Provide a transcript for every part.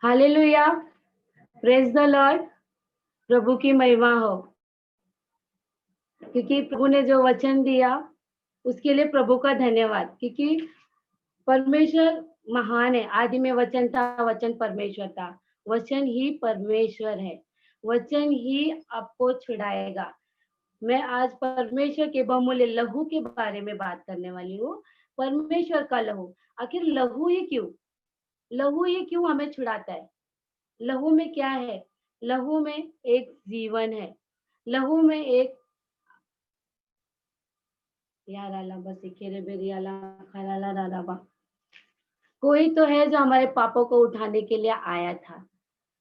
Hallelujah, praise the Lord. प्रभु की महिमा हो, क्योंकि प्रभु ने जो वचन दिया उसके लिए प्रभु का धन्यवाद। क्योंकि परमेश्वर महान है। आदि में वचन था, वचन परमेश्वर था, वचन ही परमेश्वर है, वचन ही आपको छुड़ाएगा। मैं आज परमेश्वर के बहुमूल्य लहू के बारे में बात करने वाली हूँ। परमेश्वर का लहू, आखिर लहू ही क्यों हमें छुड़ाता है? लहू में क्या है? लहू में एक जीवन है। लहू में एक यार आला बस इकेरे बेरी आला खराला राराबा। कोई तो है जो हमारे पापों को उठाने के लिए आया था।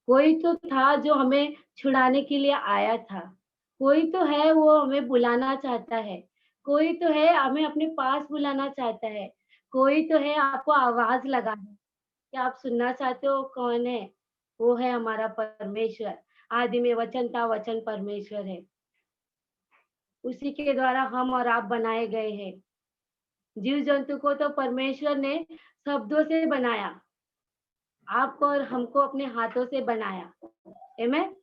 कोई तो था जो हमें छुड़ाने के लिए आया था। कोई तो है वो हमें बुलाना चाहता है। कोई तो है हमें अपने पास बुलाना चाहता है। कोई तो है आपको आवाज लगा है कि आप सुनना चाहते हो। कौन है? वो है हमारा परमेश्वर। आदि में वचन था, वचन परमेश्वर है। उसी के द्वारा हम और आप बनाए गए हैं। जीव जंतु को तो परमेश्वर ने शब्दों से बनाया, आपको और हमको अपने हाथों से बनाया। आमेन।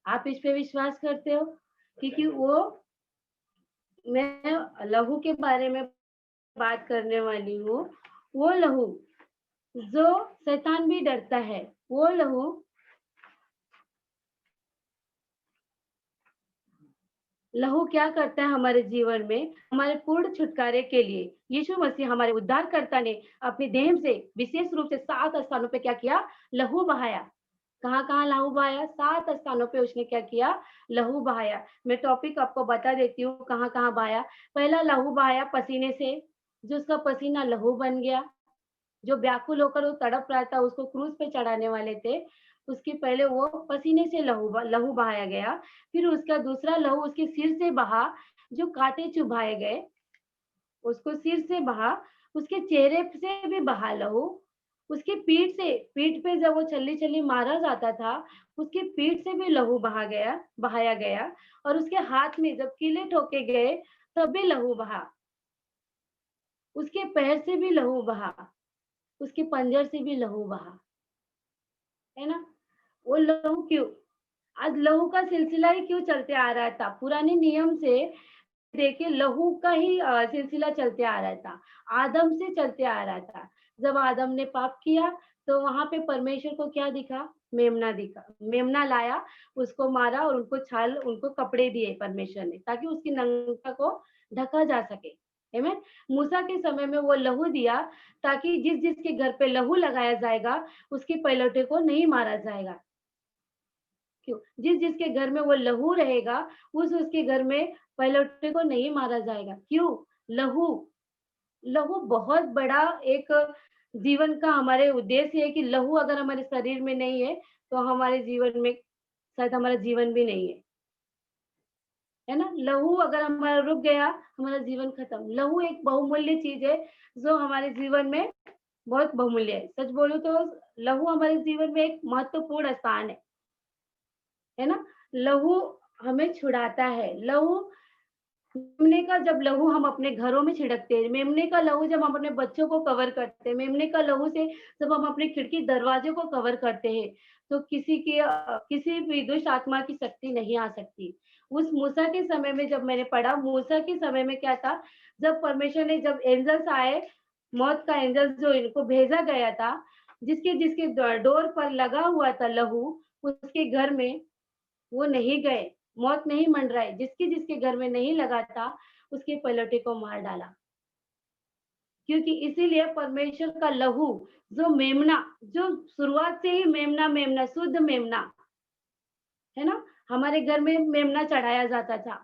आप इस पे विश्वास करते हो? क्योंकि वो मैं लहू के बारे में बात करने वाली हूँ। वो लहू जो शैतान भी डरता है, वो लहू लहू क्या करता है हमारे जीवन में? हमारे पूर्ण छुटकारे के लिए यीशु मसीह हमारे उद्धारकर्ता ने अपनी देह से विशेष रूप से 7 स्थानों पे क्या किया? लहू बहाया। कहाँ-कहाँ लहू बहाया? 7 स्थानों पे उसने क्या किया? लहू बहाया। मैं टॉपिक आपको बता देती हूँ कहाँ-कहाँ बहाया। पहला लहू बहाया पसीने से, जो उसका पसीना लहू बन गया। जो व्याकुल होकर वो तड़प रहा था, उसको क्रूस पे चढ़ाने वाले थे, उसके पहले वो पसीने से लहू बहाया गया। फिर उसका दूसरा लहू उसके सिर से बहा, जो कांटे चुभाए गए, उसको सिर से बहा। उसके चेहरे से भी बहा लहू। उसकी पीठ पे जब वो छल्ली-छल्ली मारा जाता था, उसकी पीठ से भी लहू बहाया गया। और उसके हाथ में जब कीले ठोके गए, तब भी लहू बहा। उसके पैर से भी लहू बहा, उसके पंजर से भी लहू बहा, है ना? वो लहू क्यों? आज लहू का सिलसिला ही क्यों चलते आ रहा था? पुराने नियम से देखिए लहू का ही सिलसिला चलते आ रहा था। आदम से चलते आ रहा था। जब आदम ने पाप किया तो वहाँ पे परमेश्वर को क्या दिखा? मेमना दिखा। मेमना लाया, उसको मारा और उनको कपड़े दिए परमेश्वर ने, ताकि उसकी नंगता को ढका जा सके। आमीन। मूसा के समय में वो लहू दिया, ताकि जिसके घर पे लहू लगाया जाएगा, उसके पहिलौठे को नहीं मारा जाएगा। क्यों? जिसके घर में वो लहू रहेगा, उसके घर में पहिलौठे को नहीं मारा जाएगा। क्यों? लहू लहू बहुत बड़ा एक जीवन का हमारे उद्देश्य है कि लहू अगर हमारे शरीर में नहीं है, तो हमारे जीवन में शायद हमारा जीवन भी नहीं है ना? लहू अगर हमारा रुक गया, हमारा जीवन खत्म। लहू एक बहुमूल्य चीज़ है, जो हमारे जीवन में बहुत बहुमूल्य है। सच बोलूँ तो लहू हमारे जीवन में एक महत्वपूर्ण स्थान है ना? लहू हमें छुड़ाता है। लहू मेमने का जब लहू हम अपने घरों में छिड़कते हैं, मेमने का लहू जब हम अपने बच्चों को कवर करते हैं, मेमने का लहू से जब हम अपनी खिड़की दरवाजे को कवर करते हैं, तो किसी भी दुष्ट आत्मा की शक्ति नहीं आ सकती। उस मूसा के समय में जब मैंने पढ़ा, मूसा के समय में क्या था, जब परमेश्वर ने जब एंजल्स आए, मौत का एंजल जो इनको भेजा गया था, जिसके जिसके डोर पर लगा हुआ था लहू, उसके घर में वो नहीं गए, मौत नहीं मंडराई। जिसके घर में नहीं लगा था, उसके पलटे को मार डाला। क्योंकि इसीलिए परमेश्वर का लहू, जो मेमना, जो शुरुआत से ही मेमना शुद्ध मेमना, है ना? हमारे घर में मेमना चढ़ाया जाता था,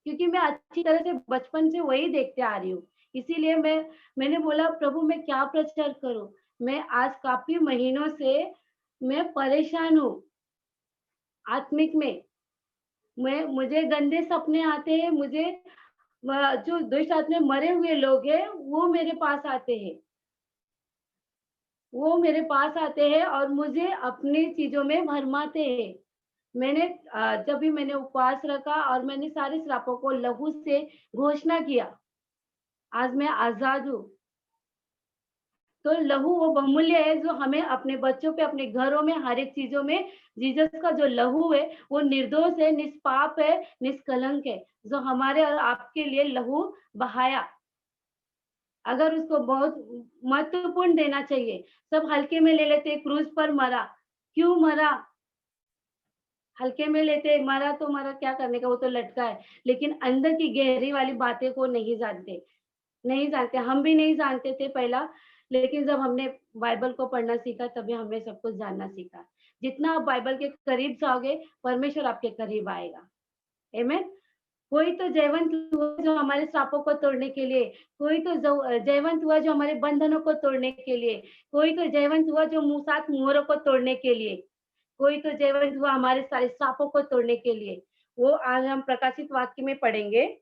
क्योंकि मैं अच्छी तरह से बचपन से वही देखते आ रही हूँ। इसीलिए मैंने बोला प्रभु मैं क्या प्रचार करूँ? मैं आज काफ़ी महीनों से मैं परेशान हूँ, आत्मिक में। मुझे गंदे सपने आते हैं, मुझे जो दुष्ट आत्मा मरे हुए लोग हैं, वो मेरे पास आते हैं और मुझे अपनी चीज़ों में भरमाते हैं। जब भी मैंने उपवास रखा और मैंने सारे श्रापों को लहू से घोषणा किया, आज मैं आज़ाद हूँ। तो लहू वो बहुमूल्य है जो हमें अपने बच्चों पे, अपने घरों में, हर एक चीज़ों में जीसस का जो लहू है, वो निर्दोष है, निष्पाप है, निष्कलंक है, जो हमारे और आपके लिए लहू बहाया। अगर उसको बहुत महत्वपूर्ण देना चाहिए, सब हल्के में ले लेते हैं, क्रूस पर मरा। क्यों मरा? हल्के में लेते हैं, मरा तो मरा, क्या करने का, वो तो लटका है। लेकिन अंदर की गहरी वाली बातें को नहीं जानते। नहीं जानते, हम भी नहीं जानते थे पहला, लेकिन जब हमने बाइबल को पढ़ना सीखा तभी हमने सब कुछ जानना सीखा। जितना आप बाइबल के करीब जाओगे, परमेश्वर आपके करीब आएगा। आमेन। कोई तो जयवंत हुआ जो हमारे सापों को तोड़ने के लिए, कोई तो जयवंत हुआ जो हमारे बंधनों को तोड़ने के लिए, कोई तो जयवंत हुआ जो मुँह 7 मुहरों को तोड़ने के लिए, कोई तो जयवंत हुआ हमारे सारे सापों को तोड़ने के लिए। वो आज हम प्रकाशित वाक्य में पढ़ेंगे,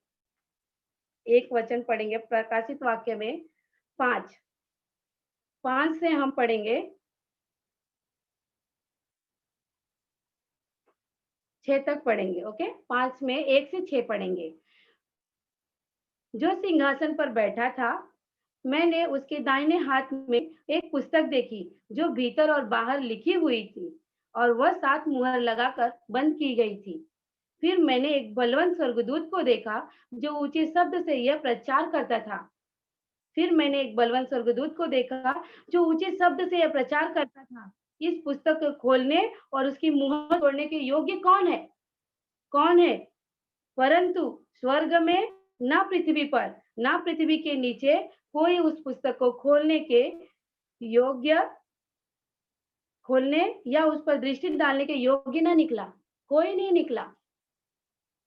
एक वचन पढ़ेंगे प्रकाशित वाक्य में 5, 5 से हम पढ़ेंगे 6 तक पढ़ेंगे, ओके? 5 में 1 से 6 पढ़ेंगे। जो सिंहासन पर बैठा था, मैंने उसके दाहिने हाथ में एक पुस्तक देखी, जो भीतर और बाहर लिखी हुई थी, और वह 7 मुहर लगाकर बंद की गई थी। फिर मैंने एक बलवन्त स्वर्गदूत को देखा, जो ऊँचे शब्द से यह प्रचार करता था। फिर मैंने एक बलवन्त स्वर्गदूत को देखा, जो ऊँचे शब्द से यह प्रचार करता था, इस पुस्तक को खोलने और उसकी मुहर तोड़ने के योग्य कौन है? कौन है? परंतु स्वर्ग में, ना पृथ्वी पर, ना पृथ्वी के नीचे कोई उस पुस्तक को योग्य खोलने या उस पर दृष्टि डालने के योग्य ना निकला। कोई नहीं निकला।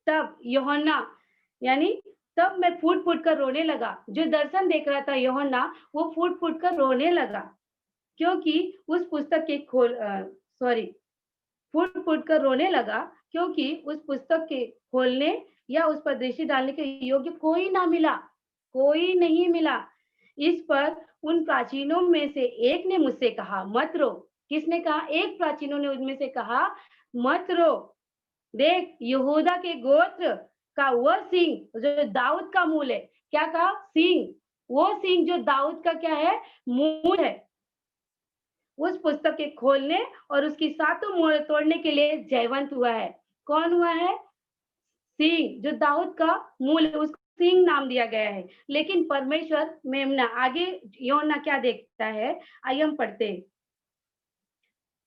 तब यूहन्ना, यानी तब मैं फूट-फूट कर रोने लगा। जो दर्शन देख रहा था यूहन्ना, वो फूट-फूट कर रोने लगा, क्योंकि उस पुस्तक के सॉरी, फूट-फूट कर रोने लगा, क्योंकि उस पुस्तक के खोलने या उस पर दृष्टि डालने के योग्य कोई ना मिला, कोई नहीं मिला। इस पर उन प्राचीनों में से एक ने मुझसे कहा, मत रो। किसने कहा? एक प्राचीनों ने उनमें से कहा, मत रो। देख, यहूदा के गोत्र का वह सिंह जो दाऊद का मूल है। क्या कहा? सिंह। वो सिंह जो दाऊद का क्या है? मूल है। उस पुस्तक के खोलने और उसकी सातों मोहर तोड़ने के लिए जयवंत हुआ है। कौन हुआ है? सिंह, जो दाऊद का मूल है, उसको सिंह नाम दिया गया है। लेकिन परमेश्वर मेमना, आगे योना क्या देखता है, आइए हम पढ़ते हैं।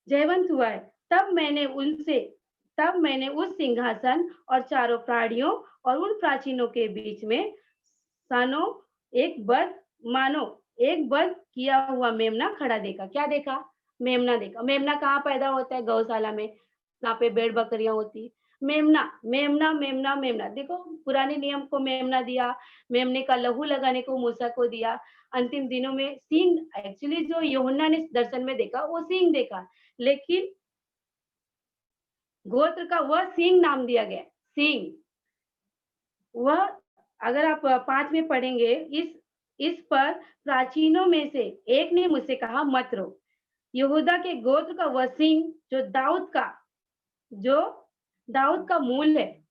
जयवंत हुआ है। तब मैंने उस सिंहासन और चारों प्राणियों और उन प्राचीनों के बीच में सानो एक बद मानो एक बद किया हुआ मेमना खड़ा देखा। क्या देखा? मेमना देखा। मेमना कहाँ पैदा होता है? गौशाला में, जहाँ पे भेड़ बकरियां होती। मेमना, मेमना, मेमना, मेमना। देखो, पुराने नियम को मेमना दिया, मेमने का लहू लगाने को मूसा को दिया। अंतिम दिनों में सींग, एक्चुअली जो यूहन्ना ने दर्शन में देखा वो सींग देखा, लेकिन गोत्र का वह सिंह नाम दिया गया। सिंह, वह, अगर आप 5 में पढ़ेंगे, इस पर प्राचीनों में से एक ने मुझसे कहा, मत रो। यहूदा के गोत्र का वह सिंह जो दाऊद का मूल है,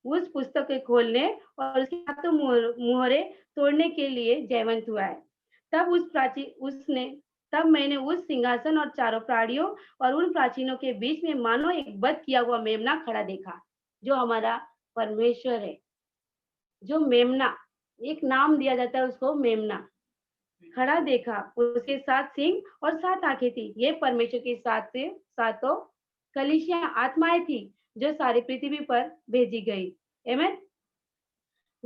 उस पुस्तक के खोलने और उसकी सातों मुहरे तोड़ने के लिए जयवंत हुआ है। तब उस प्राची उसने तब मैंने उस सिंहासन और चारों प्राणियों और उन प्राचीनों के बीच में मानो एक वध किया हुआ मेमना खड़ा देखा, जो हमारा परमेश्वर है। जो मेमना, एक नाम दिया जाता है उसको, मेमना खड़ा देखा। उसके 7 सींग और 7 आंखें थी। ये परमेश्वर की सातों कलीसिया आत्माएं थी, जो सारी पृथ्वी पर भेजी गई। आमेन।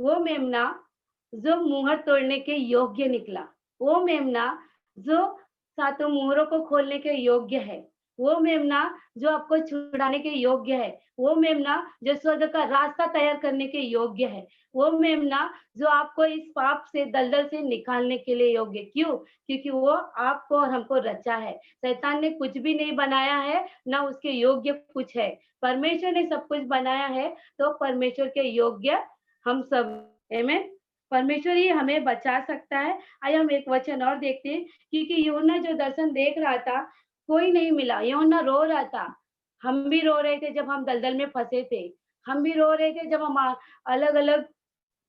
वो मेमना जो मुहर तोड़ने के योग्य निकला, वो मेमना जो सातों मुहरों को खोलने के योग्य है, वो मेमना जो आपको छुड़ाने के योग्य है, वो मेमना जो स्वर्ग का रास्ता तैयार करने के योग्य है, वो मेमना जो आपको इस पाप से, दलदल से निकालने के लिए योग्य। क्यों? क्योंकि वो आपको और हमको रचा है। शैतान ने कुछ भी नहीं बनाया है, ना उसके योग्य कुछ है। परमेश्वर ने सब कुछ बनाया है, तो परमेश्वर के योग्य हम सब। आमेन। परमेश्वर ही हमें बचा सकता है। आइए हम एक वचन और देखते हैं, क्योंकि यूहन्ना जो दर्शन देख रहा था, कोई नहीं मिला। यूहन्ना रो रहा था। हम भी रो रहे थे जब हम दलदल में फंसे थे। हम भी रो रहे थे जब हम अलग-अलग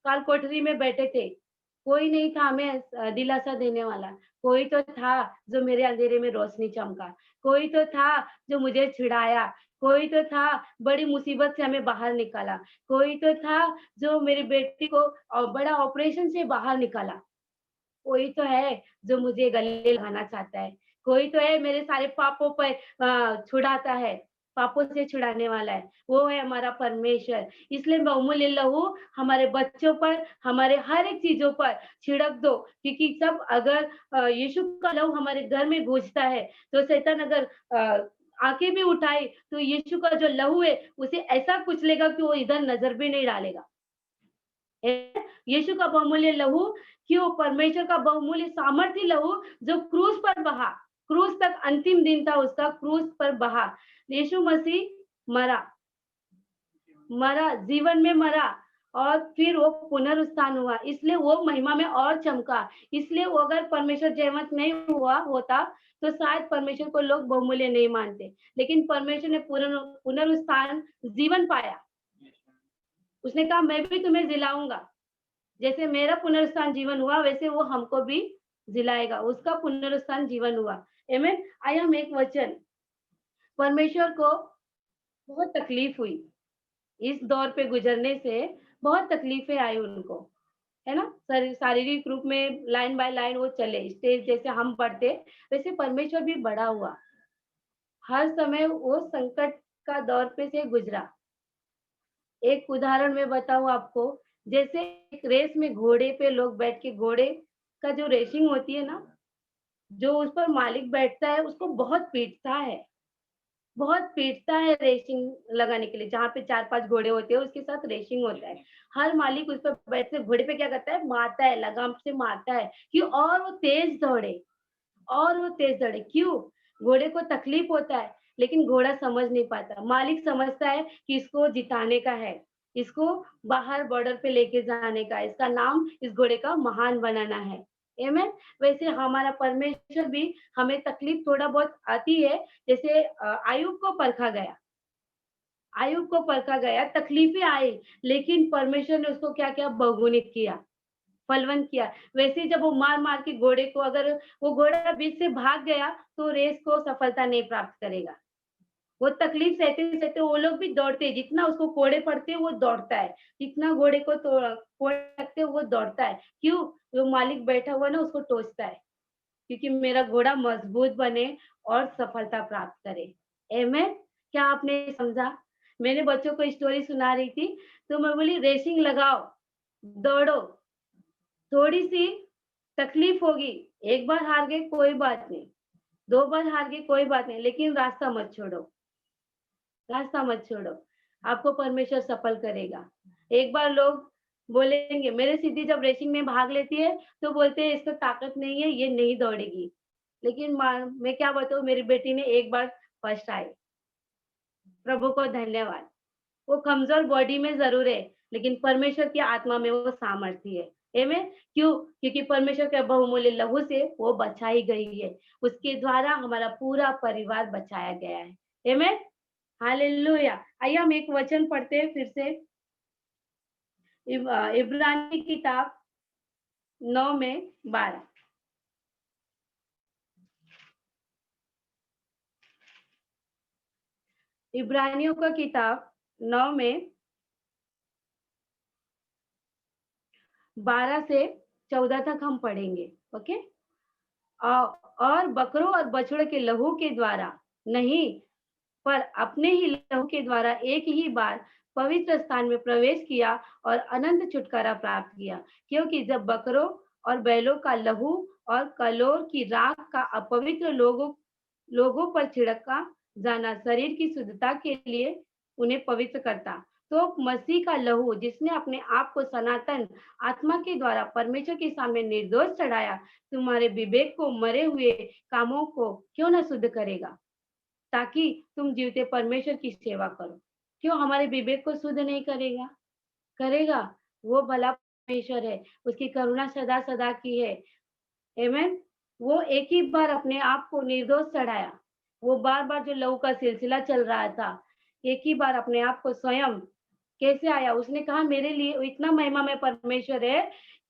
काल कोठरी में बैठे थे। कोई नहीं था हमें दिलासा देने वाला, कोई तो था जो मेरे अंधेरे में रोशनी चमका, कोई तो था जो मुझे छुड़ाया, कोई तो था बड़ी मुसीबत से हमें बाहर निकाला, कोई तो था जो मेरी बेटी को बड़ा ऑपरेशन से बाहर निकाला। कोई तो है जो मुझे गले लगाना चाहता है, कोई तो है मेरे सारे पापों पर छुड़ाता है, पापों से छुड़ाने वाला है, वो है हमारा परमेश्वर। इसलिए बहुमूल्य लहू हमारे बच्चों पर, हमारे हर एक चीज़ों पर छिड़क दो, क्योंकि सब अगर यीशु का लहू हमारे घर में गूँजता है, तो शैतान अगर आँखें भी उठाए, तो यीशु का जो लहू है, उसे ऐसा कुचलेगा कि वो इधर नज़र भी नहीं डालेगा। यीशु का बहुमूल्य लहू क्यों परमेश्वर का बहुमूल्य सामर्थ्य लहू जो क्रूस पर बहा, क्रूस तक अंतिम दिन था उसका, क्रूस पर बहा। यीशु मसीह मरा, मरा, जीवन में मरा और फिर वो पुनरुत्थान हुआ, इसलिए वो महिमा में और चमका। इसलिए वो अगर परमेश्वर जयवंत नहीं हुआ होता, तो शायद परमेश्वर को लोग बहुमूल्य नहीं मानते। लेकिन परमेश्वर ने पुनरुत्थान जीवन पाया। उसने कहा मैं भी तुम्हें जिलाऊँगा। जैसे मेरा पुनरुत्थान जीवन हुआ, वैसे वो हमको भी जिलाएगा। उसका पुनरुत्थान जीवन हुआ। आमेन। आइए हम एक वचन, परमेश्वर को बहुत तकलीफ हुई। इस दौर पे गुजरने से बहुत तकलीफें आई उनको, है ना? शारीरिक रूप में लाइन बाय लाइन वो चले, स्टेज जैसे हम बढ़ते, वैसे परमेश्वर भी बड़ा हुआ। हर समय वो संकट का दौर पे से गुजरा। एक उदाहरण मैं बताऊँ आपको, जैसे एक रेस में घोड़े पे लोग बैठ के घोड़े का जो रेसिंग होती है ना, जो उस पर मालिक बैठता है उसको बहुत पीटता है रेसिंग लगाने के लिए, जहाँ पे 4-5 घोड़े होते हैं उसके साथ रेसिंग होता है। हर मालिक उस पर बैठ के घोड़े पे क्या करता है, मारता है, लगाम से मारता है कि और वो तेज़ दौड़े। और वो तेज दौड़े, क्यों? घोड़े को तकलीफ होता है, लेकिन घोड़ा समझ नहीं पाता। मालिक समझता है कि इसको जिताने का है, इसको बाहर बॉर्डर पे लेके जाने का है, इसका नाम इस घोड़े का महान बनाना है। आमेन। वैसे हमारा परमेश्वर भी हमें तकलीफ थोड़ा बहुत आती है, जैसे आय्यूब को परखा गया। आय्यूब को परखा गया, तकलीफें आई, लेकिन परमेश्वर ने उसको क्या किया? बहुगुणित किया। फलवंत किया। वैसे ही जब वो मार-मार के घोड़े को, अगर वो घोड़ा बीच से भाग गया, तो रेस को सफलता नहीं प्राप्त करेगा। वो तकलीफ सहते-सहते वो लोग भी दौड़ते हैं, जितना उसको कोड़े पड़ते हैं वो दौड़ता है, जितना घोड़े को तो कोड़े लगते हैं वो दौड़ता है। क्यों? जो मालिक बैठा हुआ है ना उसको टोचता है, क्योंकि मेरा घोड़ा मजबूत बने और सफलता प्राप्त करे। आमेन। क्या आपने समझा? मैंने बच्चों को स्टोरी सुना रही थी, तो मैं बोली रेसिंग लगाओ, दौड़ो, थोड़ी-सी तकलीफ होगी, एक बार हार गए कोई बात नहीं, 2 बार हार गए कोई बात नहीं, लेकिन रास्ता मत छोड़ो, रास्ता मत छोड़ो। आपको परमेश्वर सफल करेगा। एक बार लोग बोलेंगे, मेरे सिद्धि जब रेसिंग में भाग लेती है, तो बोलते हैं इसको ताकत नहीं है, ये नहीं दौड़ेगी। लेकिन मैं क्या बताऊँ, मेरी बेटी ने एक बार फर्स्ट आई, प्रभु को धन्यवाद। वो कमज़ोर बॉडी में ज़रूर है, लेकिन परमेश्वर की आत्मा में वो सामर्थ्य है। आमेन। क्यों? क्योंकि परमेश्वर के बहुमूल्य लहू से वो बचाई गई है। उसके द्वारा हमारा पूरा परिवार बचाया गया है। आमेन। हालेलुया। आइए हम एक वचन पढ़ते हैं फिर से, इब्रानी किताब 9 में 12। इब्रानियों का किताब 9 में 12 से 14 तक हम पढ़ेंगे। ओके? और बकरों और बछड़ों के लहू के द्वारा नहीं, पर अपने ही लहू के द्वारा एक ही बार पवित्र स्थान में प्रवेश किया और अनंत छुटकारा प्राप्त किया। क्योंकि जब बकरों और बैलों का लहू और कलोर की राख का अपवित्र लोगों लोगों पर छिड़का जाना शरीर की शुद्धता के लिए उन्हें पवित्र करता, तो मसीह का लहू जिसने अपने आप को सनातन आत्मा के द्वारा परमेश्वर के सामने निर्दोष चढ़ाया, तुम्हारे विवेक को मरे हुए कामों को क्यों न शुद्ध करेगा, ताकि तुम जीवते परमेश्वर की सेवा करो। क्यों हमारे विवेक को शुद्ध नहीं करेगा? करेगा। वो भला परमेश्वर है, उसकी करुणा सदा-सदा की है। आमेन। वो एक ही बार अपने आप को निर्दोष चढ़ाया। वो बार-बार जो लहू का सिलसिला चल रहा था, एक ही बार अपने आप को स्वयं कैसे आया? उसने कहा मेरे लिए इतना महिमा में परमेश्वर है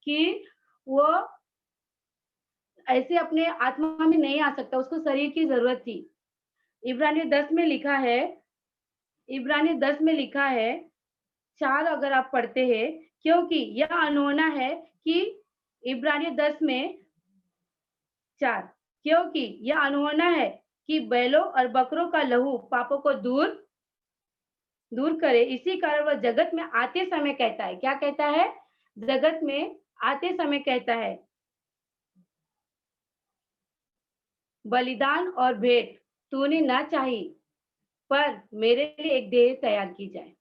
कि वो ऐसे अपने आत्मा में नहीं आ सकता, उसको शरीर की ज़रूरत थी। इब्रानियों 10 में लिखा है, इब्रानियों 10 में लिखा है 4 अगर आप पढ़ते हैं, क्योंकि यह अनहोना है कि इब्रानियों 10 में 4, क्योंकि यह अनहोना है कि बैलों और बकरों का लहू पापों को दूर दूर करे। इसी कारण वह जगत में आते समय कहता है, क्या कहता है? जगत में आते समय कहता है, बलिदान और भेंट तूने ना चाही, पर मेरे लिए एक देह तैयार की जाए।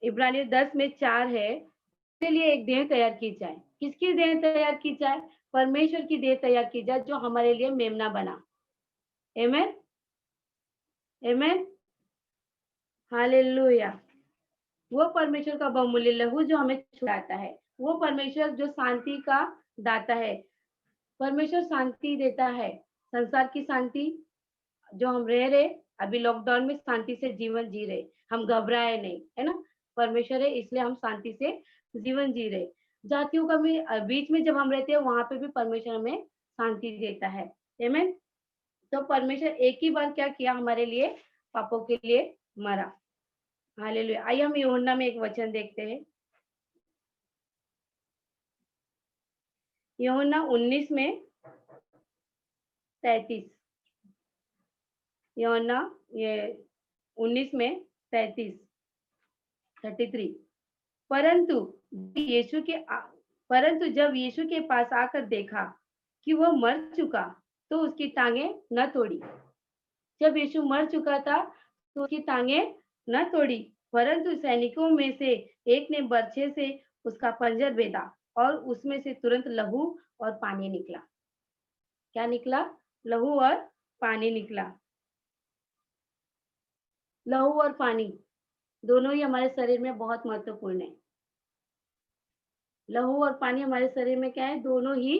इब्रानियों 10 में 4 है, उसके लिए एक देह तैयार की जाए। किसकी देह तैयार की जाए? परमेश्वर की देह तैयार की जाए, जो हमारे लिए मेमना बना। आमेन, आमेन, हालेलुया। वो परमेश्वर का बहुमूल्य लहू जो हमें छुड़ाता है, वो परमेश्वर जो शांति का दाता है। परमेश्वर शांति देता है, संसार की शांति। जो हम रह रहे, अभी लॉकडाउन में शांति से जीवन जी रहे, हम घबराए नहीं, है ना? परमेश्वर है, इसलिए हम शांति से जीवन जी रहे। जातियों का भी बीच में जब हम रहते हैं, वहां पे भी परमेश्वर हमें शांति देता है। आमेन। तो परमेश्वर एक ही बार क्या किया, हमारे लिए, पापों के लिए मरा। हालेलुया। आइए हम यूहन्ना में एक वचन देखते हैं। यूहन्ना 19 में 33। यूहन्ना ये 19 में 33, 33। परंतु यीशु के परंतु जब यीशु के पास आकर देखा कि वह मर चुका, तो उसकी टांगे न तोड़ी। जब यीशु मर चुका था, तो उसकी टांगे न तोड़ी, परंतु सैनिकों में से एक ने बर्छे से उसका पंजर बेधा और उसमें से तुरंत लहू और पानी निकला। क्या निकला? लहू और पानी निकला। लहू और पानी दोनों ही हमारे शरीर में बहुत महत्वपूर्ण है। लहू और पानी हमारे शरीर में क्या है? दोनों ही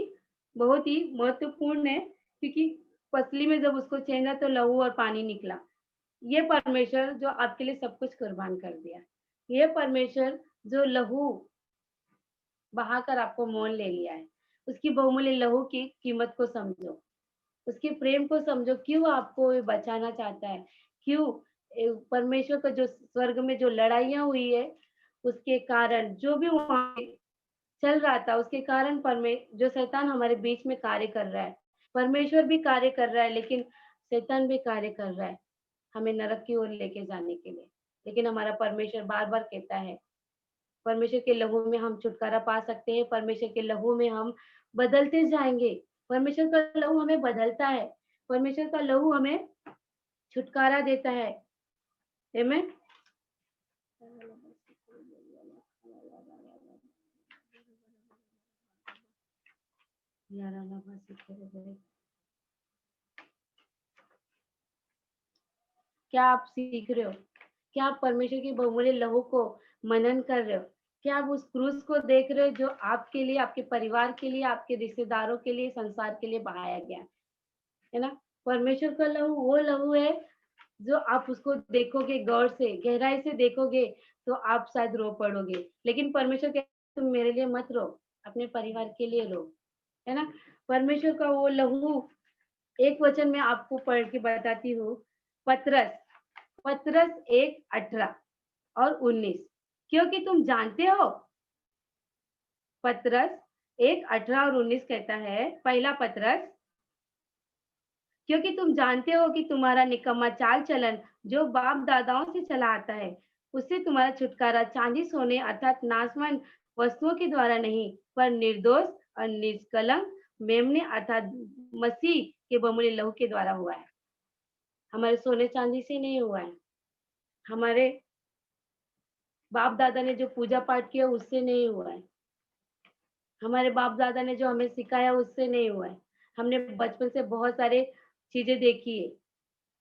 बहुत ही महत्वपूर्ण है, क्योंकि पसली में जब उसको छेदा तो लहू और पानी निकला। ये परमेश्वर जो आपके लिए सब कुछ कुर्बान कर दिया, ये परमेश्वर जो लहू बहाकर आपको मोल ले लिया है, उसकी बहुमूल्य लहू की कीमत को समझो, उसके प्रेम को समझो, क्यों आपको ये बचाना चाहता है, क्यों परमेश्वर का जो स्वर्ग में जो लड़ाइयाँ हुई है, उसके कारण जो भी वहाँ पे चल रहा था, उसके कारण जो शैतान हमारे बीच में कार्य कर रहा है, परमेश्वर भी कार्य कर रहा है, लेकिन शैतान भी कार्य कर रहा है हमें नरक की ओर लेके जाने के लिए। लेकिन हमारा परमेश्वर बार-बार कहता है, परमेश्वर के लहू में हम छुटकारा पा सकते हैं, परमेश्वर के लहू में हम बदलते जाएँगे। परमेश्वर का लहू हमें बदलता है, परमेश्वर का लहू हमें छुटकारा देता है। आमेन। क्या आप सीख रहे हो? क्या आप परमेश्वर के बहुमूल्य लहू को मनन कर रहे हो? क्या आप उस क्रूस को देख रहे हो जो आपके लिए, आपके परिवार के लिए, आपके रिश्तेदारों के लिए, संसार के लिए बहाया गया है ना? परमेश्वर का लहू वो लहू है, जो आप उसको देखोगे गौर से, गहराई से देखोगे, तो आप शायद रो पड़ोगे। लेकिन परमेश्वर कहता है, तुम मेरे लिए मत रो, अपने परिवार के लिए रो, है ना? परमेश्वर का वो लहू, एक वचन मैं आपको पढ़ के बताती हूँ। पतरस पतरस 1:18 और 19। क्योंकि तुम जानते हो, पतरस 1:18 और 19 कहता है, पहला पतरस, क्योंकि तुम जानते हो कि तुम्हारा निकम्मा चाल चलन जो बाप दादाओं से चला आता है, उससे तुम्हारा छुटकारा चांदी सोने अर्थात नाशवान वस्तुओं के द्वारा नहीं, पर निर्दोष और निष्कलंक मेमने अर्थात मसीह के बहुमूल्य लहू के द्वारा हुआ है। हमारे सोने चांदी से नहीं हुआ है, हमारे बाप दादा ने जो पूजा पाठ किया उससे नहीं हुआ है, हमारे बाप दादा ने जो हमें सिखाया उससे नहीं हुआ है। हमने बचपन से बहुत सारे चीजें देखी है।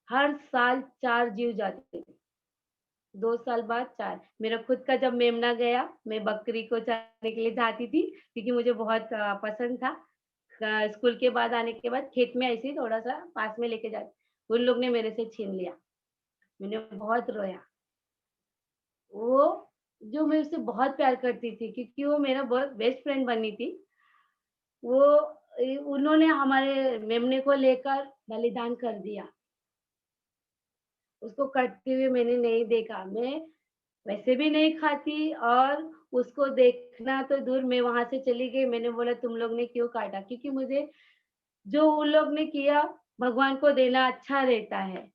हर साल 4 जीव जाते थे, 2 साल बाद 4। मेरा खुद का जब मेमना गया, मैं बकरी को चराने के लिए जाती थी, क्योंकि मुझे बहुत पसंद था। स्कूल के बाद आने के बाद खेत में ऐसे ही थोड़ा-सा पास में लेके जाती, उन लोग ने मेरे से छीन लिया। मैंने बहुत रोया। वो जो मैं उससे बहुत प्यार करती थी क्योंकि वो मेरा बहुत बेस्ट फ्रेंड बनी थी। वो उन्होंने हमारे मेमने को लेकर बलिदान कर दिया। उसको कटते हुए मैंने नहीं देखा। मैं वैसे भी नहीं खाती और उसको देखना तो दूर, मैं वहाँ से चली गई। मैंने बोला तुम लोग ने क्यों काटा? क्योंकि मुझे जो उन लोग ने किया भगवान को देना अच्छा रहता है।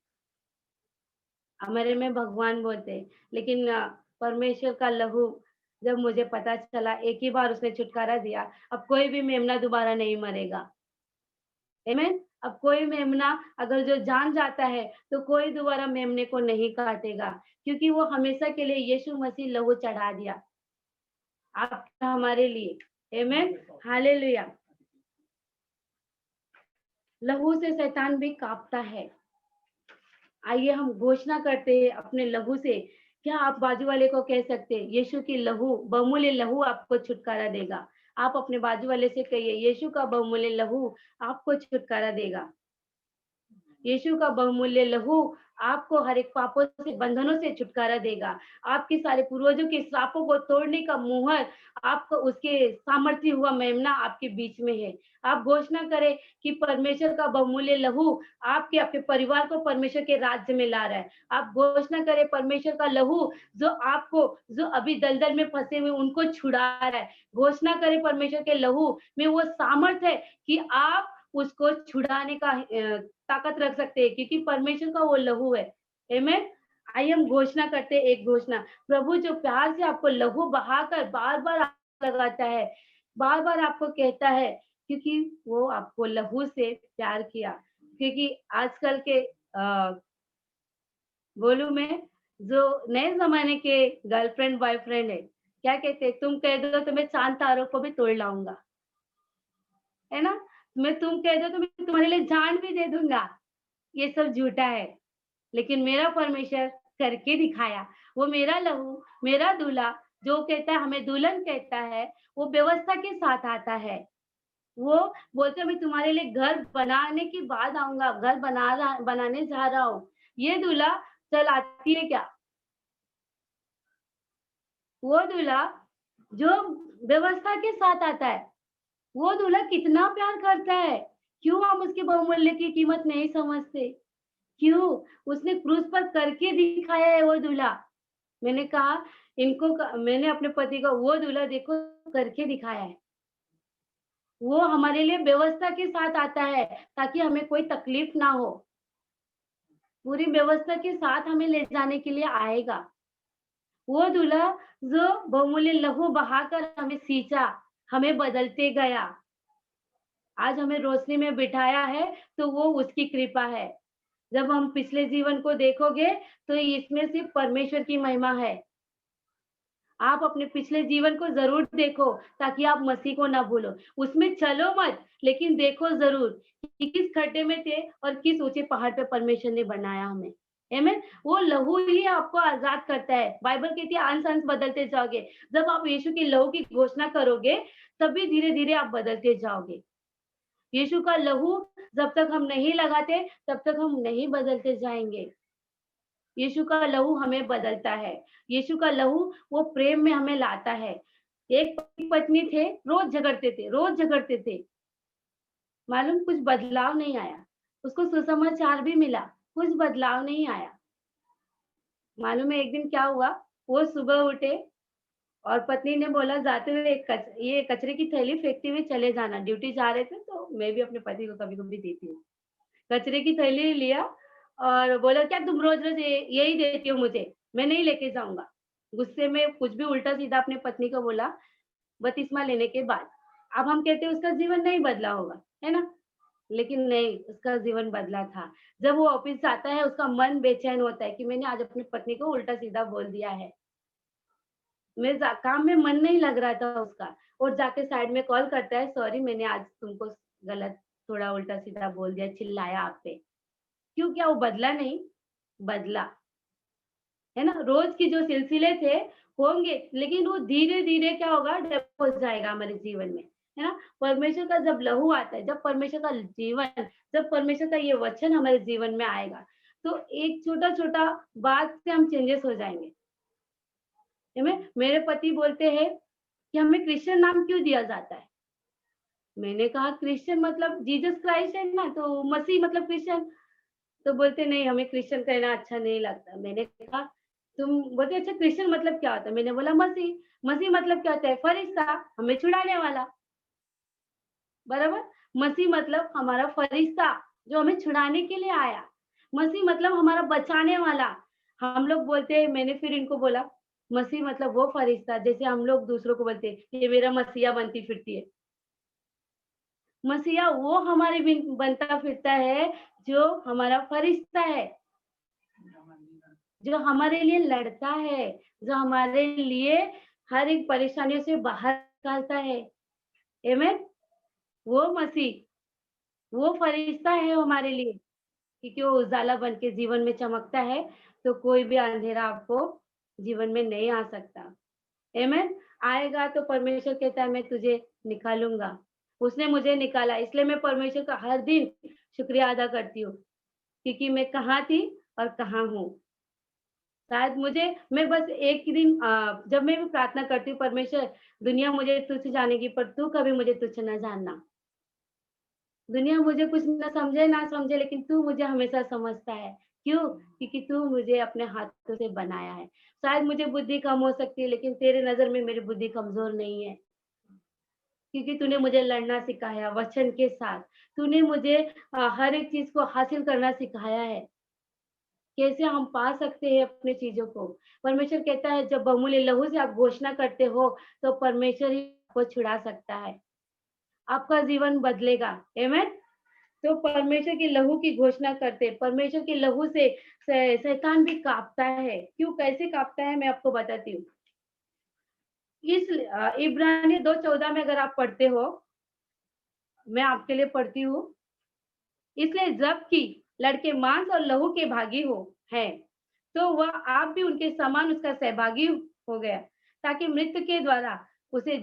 हमारे में भगवान बोलते हैं, लेकिन परमेश्वर का लहू जब मुझे पता चला, एक ही बार उसने छुटकारा दिया, अब कोई भी मेमना दोबारा नहीं मरेगा। आमीन। अब कोई मेमना अगर जो जान जाता है, तो कोई दोबारा मेमने को नहीं काटेगा, क्योंकि वो हमेशा के लिए यीशु मसीह लहू चढ़ा दिया, आप हमारे लिए। आमीन, हालेलुया। लहू से शैतान भी काँपता है। आइए हम घोषणा करते हैं अपने लहू से। क्या आप बाजू वाले को कह सकते हैं, यीशु की लहू, बहुमूल्य लहू आपको छुटकारा देगा। आप अपने बाजू वाले से कहिए, यीशु का बहुमूल्य लहू आपको छुटकारा देगा। यीशु का बहुमूल्य लहू आपको हर एक पापों से, बंधनों से छुटकारा देगा। आपके सारे पूर्वजों के श्रापों को तोड़ने का मुहर, आपको उसके सामर्थ्य हुआ मेमना आपके बीच में है। आप घोषणा करें कि परमेश्वर का बहुमूल्य लहू आपके, आपके परिवार को परमेश्वर के राज्य में ला रहा है। आप घोषणा करें परमेश्वर का लहू जो आपको, जो अभी दलदल में फँसे हुए उनको छुड़ा रहा है। घोषणा करें परमेश्वर के लहू में वो सामर्थ है कि आप उसको छुड़ाने का ताकत रख सकते हैं, क्योंकि परमेश्वर का वो लहू है। आमीन। आइए हम घोषणा करते हैं एक घोषणा। प्रभु जो प्यार से आपको लहू बहाकर बार-बार लगाता है, बार-बार आपको कहता है, क्योंकि वो आपको लहू से प्यार किया। क्योंकि आजकल के बोलूँ मैं, जो नए ज़माने के गर्लफ्रेंड बॉयफ्रेंड है, क्या कहते हैं, तुम कह दो तो मैं चाँद तारों को भी तोड़ लाऊँगा। है ना? मैं तुम कह दो तो मैं तुम्हारे लिए जान भी दे दूँगा। ये सब झूठा है। लेकिन मेरा परमेश्वर करके दिखाया। वो मेरा लहू, मेरा दूल्हा जो कहता है, हमें दुल्हन कहता है, वो व्यवस्था के साथ आता है। वो बोलते हैं मैं तुम्हारे लिए घर बनाने के बाद आऊँगा, घर बनाने जा रहा हूँ। ये दूल्हा चल आती है क्या? वो दूल्हा जो व्यवस्था के साथ आता है, वो दूल्हा कितना प्यार करता है। क्यों हम उसके बहुमूल्य की कीमत नहीं समझते? क्यों? उसने क्रूस पर करके दिखाया है वो दूल्हा। मैंने कहा मैंने अपने पति को वो दूल्हा देखो करके दिखाया है। वो हमारे लिए व्यवस्था के साथ आता है ताकि हमें कोई तकलीफ ना हो। पूरी व्यवस्था के साथ हमें ले जाने के लिए आएगा। वो दूल्हा जो बहुमूल्य लहू बहाकर हमें सींचा, हमें बदलते गया। आज हमें रोशनी में बिठाया है, तो वो उसकी कृपा है। जब हम पिछले जीवन को देखोगे, तो इसमें सिर्फ़ परमेश्वर की महिमा है। आप अपने पिछले जीवन को ज़रूर देखो, ताकि आप मसीह को ना भूलो। उसमें चलो मत, लेकिन देखो ज़रूर कि किस खड्डे में थे और किस ऊँचे पहाड़ पे परमेश्वर ने बनाया हमें। आमीन। वो लहू ही आपको आज़ाद करता है। बाइबल कहती है अंश-अंश बदलते जाओगे। जब आप यीशु के लहू की घोषणा करोगे, तभी धीरे-धीरे आप बदलते जाओगे। यीशु का लहू जब तक हम नहीं लगाते, तब तक हम नहीं बदलते जाएँगे। यीशु का लहू हमें बदलता है। यीशु का लहू वो प्रेम में हमें लाता है। एक पति-पत्नी थे, रोज़ झगड़ते थे। मालूम कुछ बदलाव नहीं आया। उसको सुसमाचार भी मिला, कुछ बदलाव नहीं आया। मालूम है एक दिन क्या हुआ? वो सुबह उठे और पत्नी ने बोला जाते हुए ये कचरे की थैली फेंकते हुए चले जाना। ड्यूटी जा रहे थे तो मैं भी अपने पति को कभी-कभी देती हूँ। कचरे की थैली लिया और बोला, "क्या तुम रोज़-रोज़ यही देती हो मुझे? मैं नहीं लेके जाऊँगा।" गुस्से में कुछ भी उल्टा-सीधा अपनी पत्नी को बोला, बपतिस्मा लेने के बाद। अब हम कहते हैं उसका जीवन नहीं बदला होगा, है ना? लेकिन नहीं, उसका जीवन बदला था। जब वो ऑफ़िस जाता है, उसका मन बेचैन होता है कि मैंने आज अपनी पत्नी को उल्टा-सीधा बोल दिया है। मैं जा काम में मन नहीं लग रहा था उसका, और जाके साइड में कॉल करता है, "सॉरी मैंने आज तुमको गलत थोड़ा उल्टा-सीधा बोल दिया, चिल्लाया आप पे।" क्यों, क्या वो बदला नहीं? बदला, है ना? रोज़ के जो सिलसिले थे होंगे, लेकिन वो धीरे-धीरे क्या होगा, डेवलप हो जाएगा हमारे जीवन में, है ना? परमेश्वर का जब लहू आता है, जब परमेश्वर का ये वचन हमारे जीवन में आएगा, तो एक छोटा-छोटा बात से हम चेंजेस हो जाएँगे। मेरे पति बोलते हैं कि हमें क्रिश्चियन नाम क्यों दिया जाता है? मैंने कहा क्रिश्चियन मतलब जीसस क्राइस्ट है ना, तो मसीह मतलब क्रिश्चियन। तो बोलते नहीं, हमें क्रिश्चियन कहना अच्छा नहीं लगता। मैंने कहा तुम बोलते अच्छा क्रिश्चियन मतलब क्या होता है? मैंने बोला मसीह। मसीह मतलब क्या होता है? फरिश्ता, हमें छुड़ाने वाला। बराबर। मसीह मतलब हमारा फरिश्ता जो हमें छुड़ाने के लिए आया। मसीह मतलब हमारा बचाने वाला। हम लोग बोलते हैं, मैंने फिर इनको बोला मसीह मतलब वो फरिश्ता, जैसे हम लोग दूसरों को बोलते हैं ये मेरा मसीहा बनती फिरती है। मसीहा वो हमारे बिन बनता फिरता है जो हमारा फरिश्ता है, जो हमारे लिए लड़ता है, जो हमारे लिए हर एक परेशानियों से बाहर निकालता है। आमीन। वो मसीह, वो फरिश्ता है हमारे लिए, क्योंकि वो उजाला बन के जीवन में चमकता है, तो कोई भी अंधेरा आपको जीवन में नहीं आ सकता। आमीन। आएगा तो परमेश्वर कहता है मैं तुझे निकालूँगा। उसने मुझे निकाला, इसलिए मैं परमेश्वर का हर दिन शुक्रिया अदा करती हूँ, क्योंकि मैं कहाँ थी और कहाँ हूँ। शायद मुझे मैं बस एक ही दिन जब मैं भी प्रार्थना करती हूँ, परमेश्वर दुनिया मुझे तुच्छ जानेगी पर तू कभी मुझे तुच्छ न जानना। दुनिया मुझे कुछ न समझे ना समझे, लेकिन तू मुझे हमेशा समझता है। क्यों? क्योंकि तू मुझे अपने हाथों से बनाया है। शायद मुझे बुद्धि कम हो सकती है, लेकिन तेरे नज़र में मेरी बुद्धि कमज़ोर नहीं है। क्योंकि तूने मुझे लड़ना सिखाया वचन के साथ। तूने मुझे हर एक चीज़ को हासिल करना सिखाया है। कैसे हम पा सकते हैं अपनी चीज़ों को। परमेश्वर कहता है जब बहुमूल्य लहू से आप घोषणा करते हो, तो परमेश्वर ही आपको छुड़ा सकता है। आपका जीवन बदलेगा। आमीन। तो परमेश्वर के लहू की घोषणा करते, परमेश्वर के लहू से शैतान भी काँपता है। क्यों, कैसे काँपता है मैं आपको बताती हूँ। इब्रानी 2:14 में अगर आप पढ़ते हो, मैं आपके लिए पढ़ती हूँ। इसलिए जबकि लड़के मांस और लहू के भागी हैं, तो वह आप भी उनके समान उसका सहभागी हो गया, ताकि मृत्यु के द्वारा उसे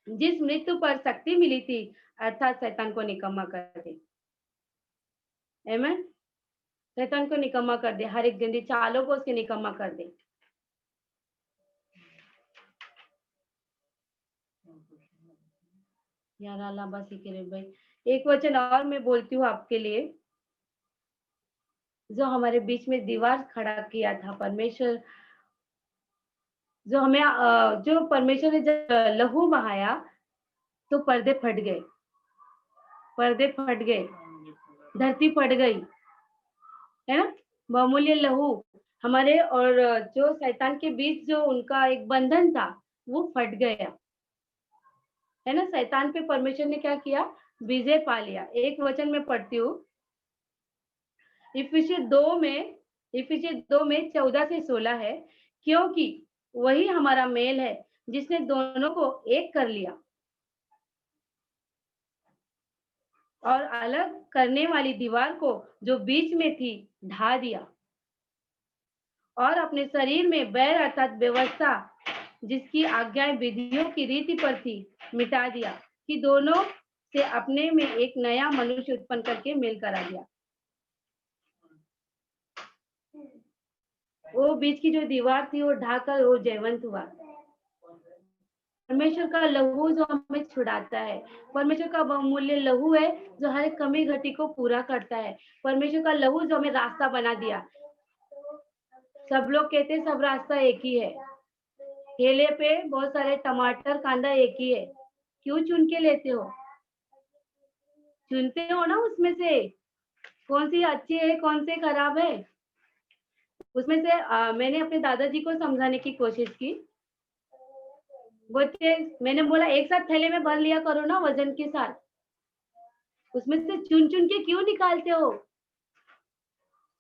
जिस मृत्यु पर शक्ति मिली थी, अर्थात शैतान को निकम्मा कर दे। आमीन। शैतान को निकम्मा कर दे, हर एक गंदी चालों को उसके निकम्मा कर दे। यार अल्लाह बस ही करे भाई। एक वचन और मैं बोलती हूँ आपके लिए, जो हमारे बीच में दीवार खड़ा किया था परमेश्वर, जो परमेश्वर ने जब लहू बहाया, तो पर्दे फट गए, पर्दे फट गए, धरती फट गई, है ना? बहुमूल्य लहू हमारे और जो शैतान के बीच जो उनका एक बंधन था, वो फट गया, है ना? शैतान पे परमेश्वर ने क्या किया? विजय पा लिया। एक वचन में पढ़ती हूँ, इफिसियर 2 में 14 से 16 है, क्योंकि वही हमारा मेल है जिसने दोनों को एक कर लिया और अलग करने वाली दीवार को जो बीच में थी ढा दिया, और अपने शरीर में बैर अर्थात व्यवस्था जिसकी आज्ञाएं विधियों की रीति पर थी मिटा दिया, कि दोनों से अपने में एक नया मनुष्य उत्पन्न करके मेल करा दिया। वो बीच की जो दीवार थी वो ढाकर वो जयवंत हुआ। परमेश्वर का लहू जो हमें छुड़ाता है, परमेश्वर का बहुमूल्य लहू है जो हर कमी घटी को पूरा करता है। परमेश्वर का लहू जो हमें रास्ता बना दिया। सब लोग कहते हैं सब रास्ता एक ही है, ठेले पे बहुत सारे टमाटर कांदा एक ही है, क्यों चुन के लेते हो? चुनते हो ना उसमें से कौन सी अच्छी है कौन से खराब है। उसमें से मैंने अपने दादाजी को समझाने की कोशिश की। बोलते मैंने बोला एक साथ थैले में भर लिया करो ना वजन के साथ, उसमें से चुन चुन के क्यों निकालते हो?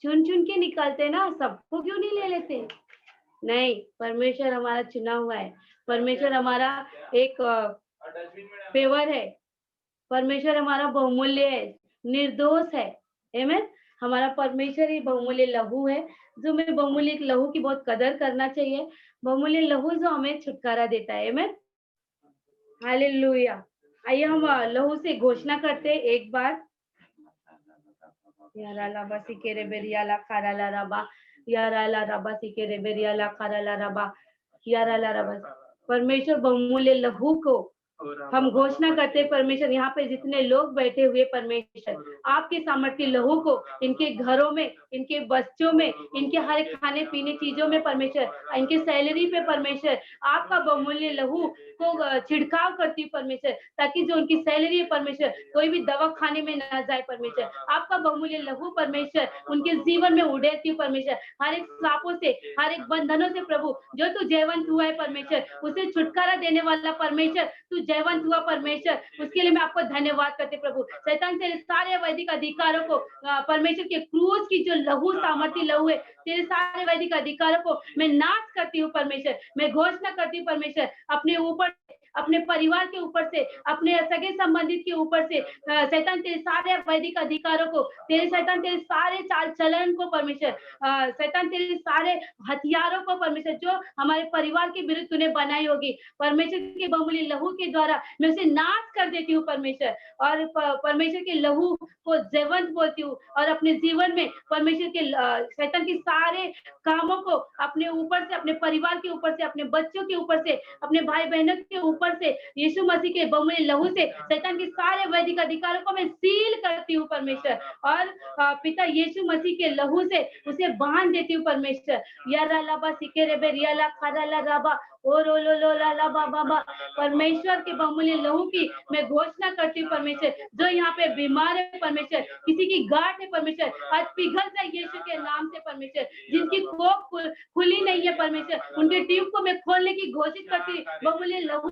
चुन चुन के निकालते ना, सबको क्यों नहीं ले लेते? नहीं, परमेश्वर हमारा चुना हुआ है, परमेश्वर हमारा एक फेवर है, परमेश्वर हमारा बहुमूल्य है, निर्दोष है। आमीन। हमारा परमेश्वर ही बहुमूल्य लहू है, जो हमें बहुमूल्य लहू की बहुत कदर करना चाहिए। बहुमूल्य लहू जो हमें छुटकारा देता है। आमीन। हालेलुया। आइए हम लहू से घोषणा करते हैं एक बार। यारा ला रबा सिके रेबेरिया ला खारा ला रबा यारा ला रबा। परमेश्वर बहुमूल्य लहू को हम घोषणा करते हैं परमेश्वर, यहाँ पे जितने लोग बैठे हुए परमेश्वर, आपके सामर्थ्य लहू को इनके घरों में, इनके बच्चों में, इनके हर एक खाने पीने चीजों में परमेश्वर, इनके सैलरी पे परमेश्वर, आपका बहुमूल्य लहू को छिड़काव करती हूँ परमेश्वर, ताकि जो उनकी सैलरी है परमेश्वर, कोई भी दवा खाने में ना जाए परमेश्वर। आपका बहुमूल्य लहू परमेश्वर उनके जीवन में उड़ेती हूँ परमेश्वर, हर एक श्रापों से, हर एक बंधनों से प्रभु, जो तू जयवंत हुआ है परमेश्वर, उसे छुटकारा देने वाला परमेश्वर, तू जयवंत हुआ परमेश्वर, उसके लिए मैं आपको धन्यवाद करती हूँ प्रभु। शैतान तेरे सारे वैदिक अधिकारों को परमेश्वर के क्रूस की जो लहू सामर्थ्य लहू है, तेरे सारे वैदिक अधिकारों को मैं नाश करती हूँ परमेश्वर। मैं घोषणा करती हूँ परमेश्वर, अपने ऊपर, अपने परिवार के ऊपर से, अपने सगे संबंधित के ऊपर से, शैतान तेरे सारे वैदिक अधिकारों को, तेरे शैतान तेरे सारे चाल चलन को परमेश्वर, शैतान तेरे सारे हथियारों को परमेश्वर, जो हमारे परिवार के विरुद्ध तूने बनाई होगी परमेश्वर के बहुमूल्य लहू के द्वारा मैं उसे नाश कर देती हूँ परमेश्वर। और परमेश्वर के लहू को जीवंत बोलती हूँ, और अपने जीवन में परमेश्वर के शैतान के सारे कामों को अपने ऊपर से, अपने परिवार के ऊपर से, अपने बच्चों के ऊपर से, अपने भाई बहनों के ऊपर से, यीशु मसीह के बहुमूल्य लहू से शैतान के सारे वैदिक अधिकारों को मैं सील करती हूँ परमेश्वर, और पिता यीशु मसीह के लहू से उसे बांध देती हूँ परमेश्वर। यारा लाबा सिके रेबे रियाला खाराला राबा और ओलो ला बाबा, परमेश्वर के बहुमूल्य लहू की मैं घोषणा करती हूँ परमेश्वर, जो यहाँ पे बीमार है परमेश्वर, किसी की गांठ है परमेश्वर, आज पिघल जाए यीशु के नाम से परमेश्वर, जिनकी कोख खुली नहीं है परमेश्वर, उनके ट्यूब को मैं खोलने की घोषित करती बहुमूल्य लहू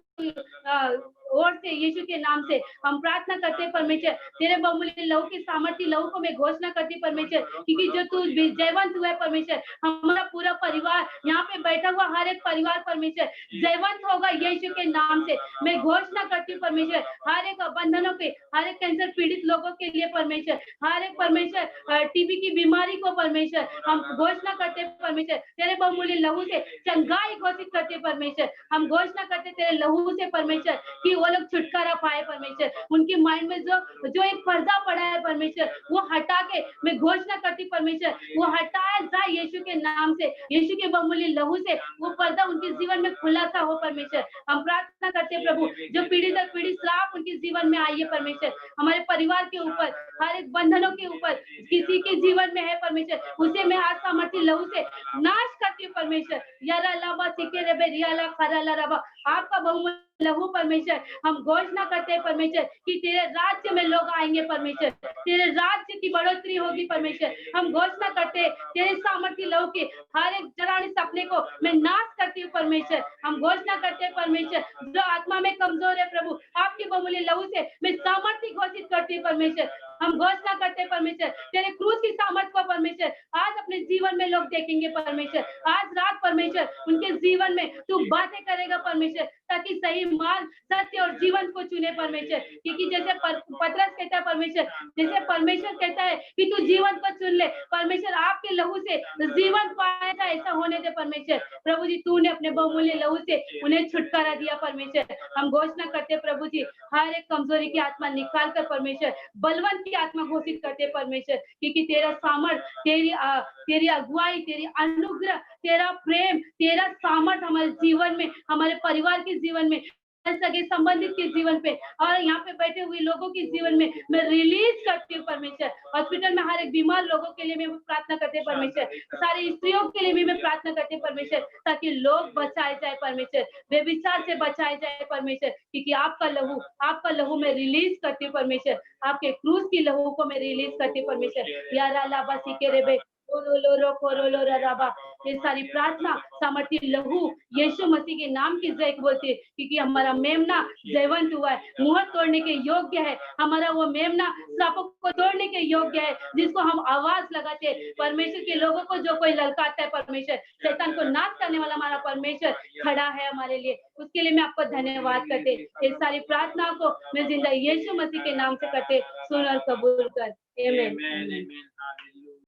और से यीशु के नाम से हम प्रार्थना करते हैं परमेश्वर, तेरे बहुमूल्य लहू की सामर्थ्य लहू को मैं घोषणा करती परमेश्वर, क्योंकि जो तू जयवंत हुआ है परमेश्वर, हमारा पूरा परिवार यहाँ पे बैठा हुआ हर एक परिवार परमेश्वर जयवंत होगा यीशु के नाम से। मैं घोषणा करती हूँ परमेश्वर, हर एक बंधनों पे, हर एक कैंसर पीड़ित लोगों के लिए परमेश्वर, हर एक परमेश्वर टीबी की बीमारी को परमेश्वर हम घोषणा करते परमेश्वर, तेरे बहुमूल्य लहू से चंगाई घोषित करते परमेश्वर। हम घोषणा करते तेरे लहू से परमेश्वर कि वो लोग छुटकारा पाए परमेश्वर, उनके माइंड में जो एक पर्दा पड़ा है परमेश्वर, वो हटा के मैं घोषणा करती परमेश्वर, वो हटाया जाए यीशु के नाम से, यीशु के बहुमूल्य लहू से वो पर्दा उनके जीवन में खुलासा हो परमेश्वर। हम प्रार्थना करते हैं प्रभु, जो पीढ़ी दर पीढ़ी श्राप उनके जीवन में आई है परमेश्वर, हमारे परिवार के ऊपर, हर एक बंधनों के ऊपर, किसी के जीवन में है परमेश्वर, उसे मैं आज सामर्थ्य लहू से नाश करती हूँ परमेश्वर। यारा लाबा सिके रेबे रियाला खराला रबा, आपका बहुमूल्य लहू परमेश्वर, हम घोषणा करते हैं परमेश्वर कि तेरे राज्य में लोग आएंगे परमेश्वर, तेरे राज्य की बढ़ोतरी होगी परमेश्वर। हम घोषणा करते हैं तेरे सामर्थ्य लहू के हर एक जराने सपने को मैं नाश करती हूँ परमेश्वर। हम घोषणा करते हैं परमेश्वर, जो आत्मा में कमजोर है प्रभु, आपके बहुमूल्य लहू से मैं सामर्थ्य घोषित करती हूँ परमेश्वर। हम घोषणा करते हैं परमेश्वर, तेरे क्रूस की सामर्थ को परमेश्वर आज अपने जीवन में लोग देखेंगे परमेश्वर। आज रात परमेश्वर उनके जीवन में तू बातें करेगा परमेश्वर, ताकि सही मार्ग, सत्य और जीवन को चुने परमेश्वर। क्योंकि जैसे पतरस कहता है परमेश्वर, जैसे परमेश्वर कहता है कि तू जीवन को चुन ले परमेश्वर, आपके लहू से जीवन पाया था, ऐसा होने दे परमेश्वर। प्रभु जी, तूने अपने बहुमूल्य लहू से उन्हें छुटकारा दिया परमेश्वर। हम घोषणा करते प्रभु जी, हर एक कमजोरी की आत्मा निकाल कर परमेश्वर बलवंत की आत्मा घोषित करते परमेश्वर, क्योंकि तेरा सामर्थ, तेरी अगुवाई, तेरी अनुग्रह, तेरा प्रेम, तेरा सामर्थ हमारे जीवन में, हमारे परिवार के जीवन में, सगे संबंधित के जीवन पे और यहाँ पे बैठे हुए लोगों के जीवन में मैं रिलीज करती हूँ परमेश्वर। हॉस्पिटल में हर एक बीमार लोगों के लिए मैं प्रार्थना करते हैं परमेश्वर, सारी स्त्रियों के लिए भी मैं प्रार्थना करती हूँ परमेश्वर, ताकि लोग बचाए जाए परमेश्वर, बेविचार से बचाए जाए परमेश्वर, क्योंकि आपका लहू मैं रिलीज करती हूँ परमेश्वर, आपके क्रूस की लहू को मैं रिलीज करती हूँ परमेश्वर। यारा लाबा सीके रेबे ये सारी प्रार्थना सामर्थ्य लहू यीशु मसीह के नाम की जय बोलती है, क्योंकि हमारा मेमना जयवंत हुआ है, मुहर तोड़ने के योग्य है, हमारा वो मेमना सांपों को तोड़ने के योग्य है, जिसको हम आवाज लगाते हैं परमेश्वर के लोगों को, जो कोई ललकारता है परमेश्वर, शैतान को नाश करने वाला हमारा परमेश्वर खड़ा है हमारे लिए। उसके लिए मैं आपको धन्यवाद करते, इस सारी प्रार्थना को मैं जिंदा यीशु मसीह के नाम से करते, सुन और कबूल कर। आमीन।